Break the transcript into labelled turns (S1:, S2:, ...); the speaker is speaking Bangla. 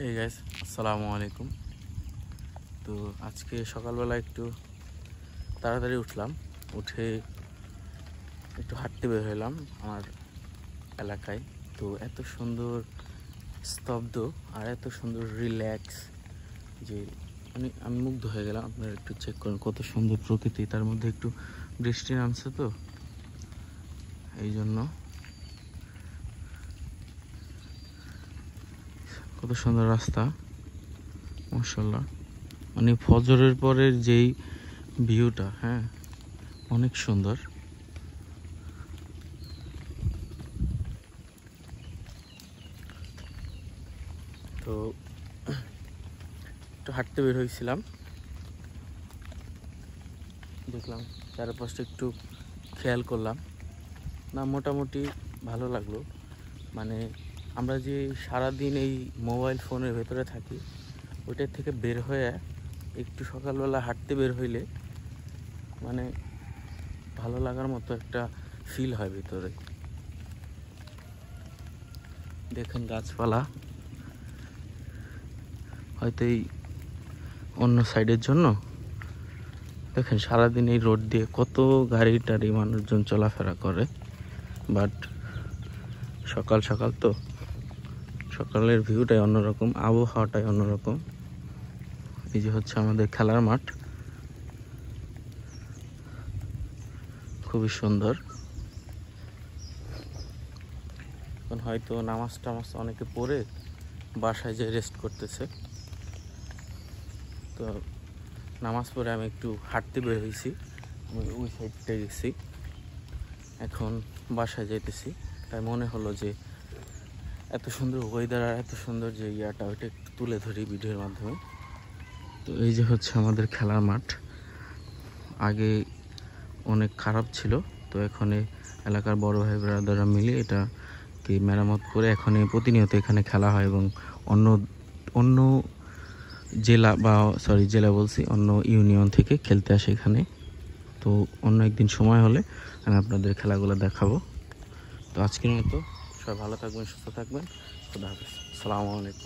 S1: এই গাইস, আসসালামু আলাইকুম। তো আজকে সকালবেলা একটু তাড়াতাড়ি উঠলাম, উঠে একটু হাঁটতে বের হলাম আমার এলাকায়। তো এত সুন্দর স্তব্ধ আর এত সুন্দর রিল্যাক্স যে আমি মুগ্ধ হয়ে গেলাম। আপনারা একটু চেক করুন কত সুন্দর প্রকৃতি, তার মধ্যে একটু বৃষ্টি নামছে, তো এই জন্য কত সুন্দর রাস্তা, মাশাআল্লাহ। মানে ফজরের পরের যেই ভিউটা, হ্যাঁ, অনেক সুন্দর। তো একটু হাঁটতে বের হয়েছিলাম, দেখলাম চারপাশটা একটু খেয়াল করলাম, না মোটামুটি ভালো লাগলো। মানে আমরা যে সারাদিন এই মোবাইল ফোনের ভেতরে থাকি, ওইটার থেকে বের হয়ে একটু সকালবেলা হাঁটতে বের হইলে মানে ভালো লাগার মতো একটা ফিল হয় ভিতরে। দেখেন গাছপালা, হয়তো এই অন্য সাইডের জন্য দেখেন সারাদিন এই রোড দিয়ে কত গাড়ি টাড়ি মানুষজন চলাফেরা করে, বাট সকাল সকাল তো সকালের ভিউটাই অন্যরকম, আবহাওয়াটাই অন্যরকম। এই যে হচ্ছে আমাদের খেলার মাঠ, খুবই সুন্দর। এখন হয়তো নামাজ টামাজ অনেকে পড়ে বাসায় যেয়ে রেস্ট করতেছে। তো নামাজ পড়ে আমি একটু হাঁটতে বের হয়েছি, ওই সাইডটা গেছি, এখন বাসায় যাইতেছি। তাই মনে হলো যে এত সুন্দর ওয়েদার আর এত সুন্দর যে ইয়াটা, ওইটা একটু তুলে ধরি ভিডিওর মাধ্যমে। তো এই যে হচ্ছে আমাদের খেলার মাঠ, আগে অনেক খারাপ ছিল, তো এখন এলাকার বড় ভাই ব্রাদাররা মিলে এটাকে মেরামত করে এখন প্রতিনিয়ত এখানে খেলা হয়, এবং অন্য অন্য জেলা বা জেলা বলছি, অন্য ইউনিয়ন থেকে খেলতে আসে এখানে। তো অন্য একদিন সময় হলে আমি আপনাদের খেলাগুলো দেখাবো। তো আজকের মতো সবাই ভালো থাকবেন, সুস্থ থাকবেন, খুদা হাফেজ, আসসালামু আলাইকুম।